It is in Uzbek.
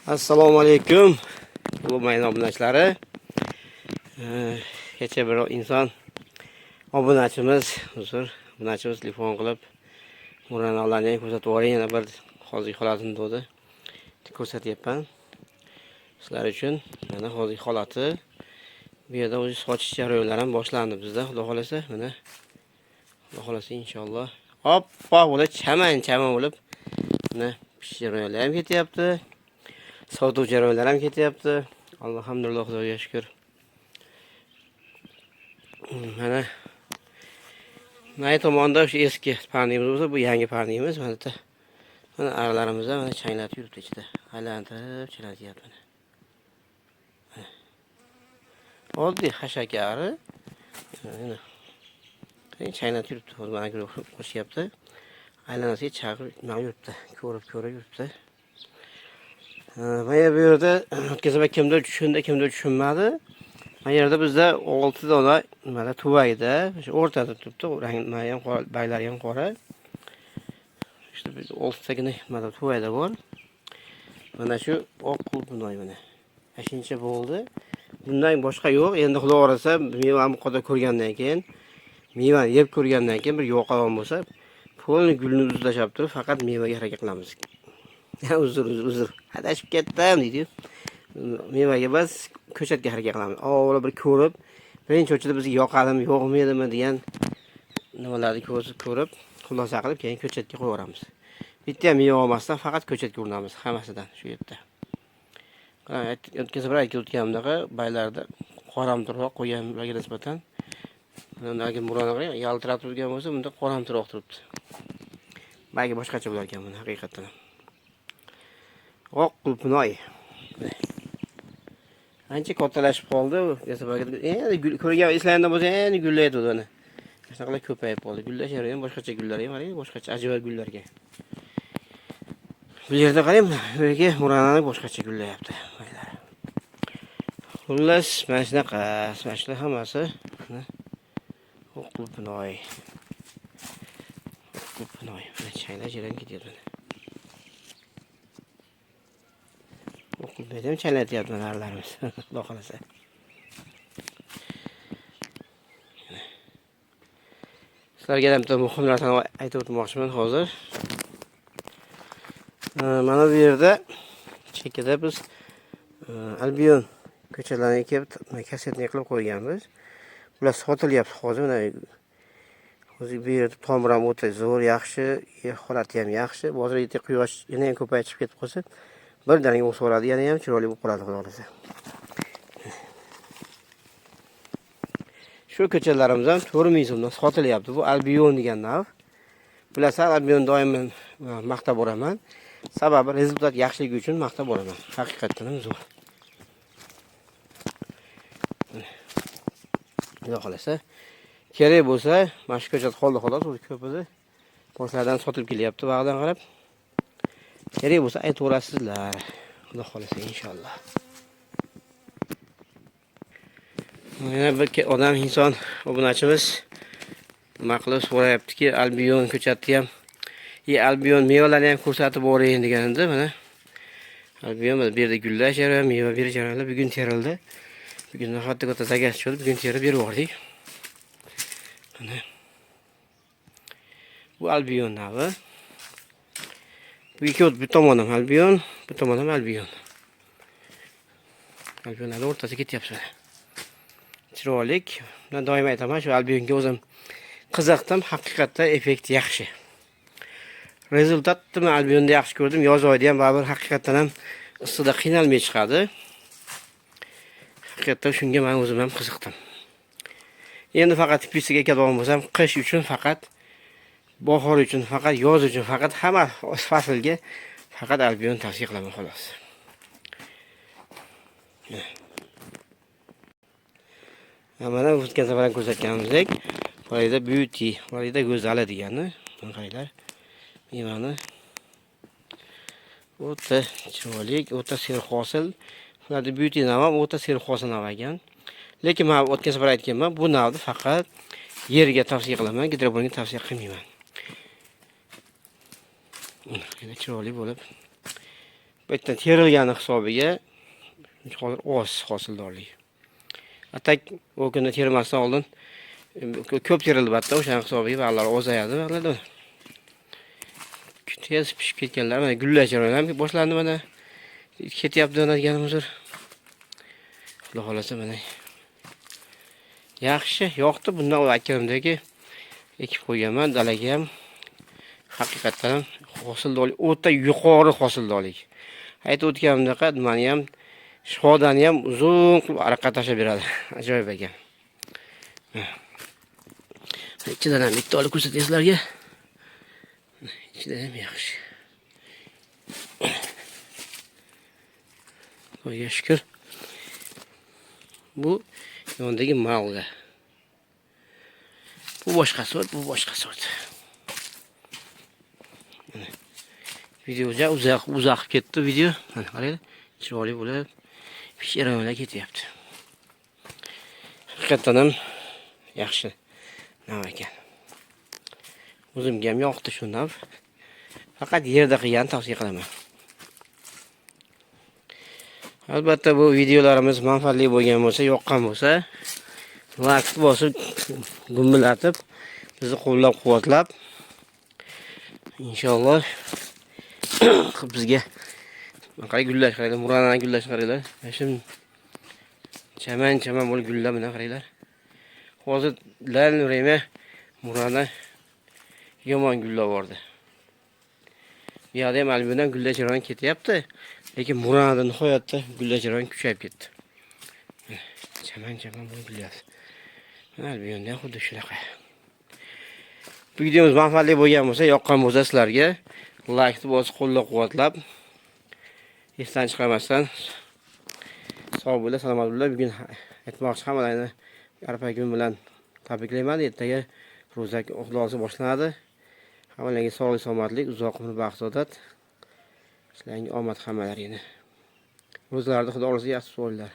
Assalomu alaykum. Bu mayna obunachilari. Kecha bir inson obunachimiz, obunachimiz telefon qilib, Muranolarni ko'rsatib yuboring, yana bir hozir holatini dedi. Ko'rsatyapman. Sizlar uchun mana hozir holati. Bu yerda o'zi sochish jarayonlari ham boshlandi bizda, xudo xolasa, mana. Xudo xolasa inshaalloh. Hoppa, bo'lib chaman bo'lib, mana pish jarayonlari ham ketyapti. Sotuv jarayonlari ham ketyapti. Alhamdulillah, Xudoga shukr. Mana nay tomonda o'sha eski parnimiz bo'lsa, bu yangi parnimiz. Mana aralarimizda mana changlatib yuribdi ichida. Aylantirib chalatyapti mana. Oddiy hashaka ari. Mana changlatib yuribdi. Mana qo'shyapti. Aylanasiga chaqirib yuribdi. Ko'rib yuribdi. Mana bu yerda o'tkazib kimdir tushundi, kimdir tushunmadi. Mana yerda bizda 6 dona mana tuvayda, o'sha o'rtada turibdi. Rangi ham qora, baylari ham qora. İşte biz 6 tagina mana tuvayda bor. Mana shu oq qulpnoy mana. Ashincha bo'ldi. Bundan boshqa yo'q. Endi xudo orasa mevani qoda ko'rgandan keyin, mevani yeb ko'rgandan keyin bir yo'qolgan bo'lsa, polni gulni uzlashib turib, faqat mevaga harakat qilamiz. Uzr. Adashib ketdim deydi. Mevaga bas ko'chatga harakat qilamiz. Avvalo bir ko'rib, birinchi o'chida bizga yoqadimi, yo'qmaydimi degan nimalarni ko'rib, xulosa qilib keyin ko'chatga qo'yamiz. Bitta ham meva olmasdan faqat ko'chatga urinamiz hammasidan shu yerda. O'tkazib o'tganimdaqa baylarda qoramtiroq qo'yganlarga nisbatan ularga muronaga yaltirab turgan bo'lsa, bunda qoramtiroq turibdi. Balki boshqacha bo'lar ekan buni haqiqatan. Oq qulpnoy. Ancha kattalashib qoldi. Endi ko'rgan eslaganda bo'lsa, endi gullaydi uni. Shunaqalar ko'payib qoldi. Gullash ham boshqacha gullar ham, boshqacha ajoyib gullarga. Bu yerda qarang, bu yerga muranani boshqacha gullayapti. Xullas, mana shunaqa, mana hammasi oq qulpnoy. Qulpnoy. Chaylar jiran ketyapti. Benim chalatyapti narlarimiz. Xudo xolasa. Sizlarga ham bitta muhim narsani aytib o'tmoqchiman hozir. Mana bu yerda chekada biz albion ko'chatlarini kelib kasetni qilib qo'yganmiz. Ular sotilyapti hozir. Hozir bu yerda tomir ham o'ta zo'r, yaxshi, holati ham yaxshi. Bozorda quyosh yana ham ko'payib chiqib ketib qolsa, birdaniga o'sib oladi, yana ham chiroyli bo'lib qoladi xudo xolasa. Shu ko'chatlarimiz ham 4000 so'mdan sotilyapti. Bu albion degan nav. Bilasizlar, albion doim maqtab boraman. Sababi rezultat yaxshiligi uchun maqtab boraman. Haqiqatan ham zo'r. Xudo xolasa, kerak bo'lsa, mana shu ko'chat qoldi xolos, o'zi ko'pida boshlardan sotilib kelyapti vaqtdan qarab. Kerak bo'lsa aytaverasizlar. Xudo xolasa inshaalloh. Yana bir odam inson obunachimiz nima qilib so'rayaptiki, albion ko'chatni ham, albion mevalarni ham ko'rsatib boring deganida, mana albion bu yerda gullash jarayoni, meva berish jarayonlari bugun terildi. Bugun hatto zagas chiqdi, bugun terib berib yubordik. Mana bu albion navi. Bu ikki tomon ham albion, bu tomon ham albion. Albionlar o'rtasiga ketyapti. Chiroylik. Men doim aytaman, shu albionga o'zim qiziqdim, haqiqatda effekt yaxshi. Rezultatni men albionda yaxshi ko'rdim. Yoz oyida ham baribir haqiqatan ham ustida qiynalmay chiqadi. Haqiqatda shunga men o'zim ham qiziqdim. Endi faqat teplitsaga ekadigan bo'lsam, qish uchun faqat, bahor uchun faqat, yoz uchun faqat, hamma faslga faqat albion tavsiya qilaman xolos. Mana o'tgan safar ko'rsatganimizdek, Farida Beauty, Farida go'zali degani, qaranglar. Mevani o'ta chiroyli, o'ta serhosil. Farida Beauty navi o'ta serhosil nav ekan. Lekin men o'tgan safar aytganman, bu navni faqat yerga tavsiya qilaman, gidroponga tavsiya qilmayman. Chiroyli bo'lib Bu yerdan terilgani hisobiga hozir oz hosildorlik. Atak o kunda termasdan oldin ko'p terildi batda o'sha hisobiga ba'zilar ozayadi, ba'zilar tez pishib ketganlar mana gullash jarayoni ham boshlandi mana. Ketyapti deganimiz bor. Xudo xolasa mana. Yaxshi, yoqdi. Bundan aytganimdagi ekib qo'yganman dalaga ham. Haqiqatan hosildorlik o'ta yuqori hosildorlik. Aytib o'tganimdek, nimani ham shodani ham uzun qilib araqqa tashlab beradi. Ajoyib ekan. Ichidan ham bitta olib ko'rsatay sizlarga. Ichida ham yaxshi. Xudoga shukr. Bu yondagi malga. Bu boshqa sort, bu boshqa sort. Videoga uzoq ketdi video. Mana qarang, chiroyli bo'lib, pishiramalar ketyapti. Haqiqatan ham yaxshi nav ekan. O'zimga ham yoqdi shu nav. Faqat yerda qilgan tavsiya qilaman. Albatta bu videolarimiz manfaatli bo'lgan bo'lsa, yoqqan bo'lsa, like bosib, gumbillatib, bizni qo'llab-quvvatlab, inshaalloh bizga qarang gullash qaranglar, Murana gullash qaranglar. Shim chaman bo'lib gullab mana qaranglar. Hozir lan vrema Murana yomon gullab bordi. Bu yerda ham albatta gullash jarayoni ketyapti. Lekin Murada nihoyatda gullash jarayoni kuchayib ketdi. Chaman bo'lib gullayapti. Mana bu yerda xuddi shunaqa. Bu videomiz manfaatli bo'lgan bo'lsa, yoqqan bo'lsa sizlarga like bosib qo'llab-quvvatlab, esdan chiqarmasdan sog' bo'la, salomat bo'la. Bugun aytmoqchi hammalarni arpa kun bilan tabriklayman. Ertaga ro'za xudosi boshlanadi. Hammalarga sog'lik, salomatlik, uzoq umr, baxt, saodat. Sizlarga omad hammalaringni. O'zlaringizni xudo o'rniga yaxshi bo'linglar.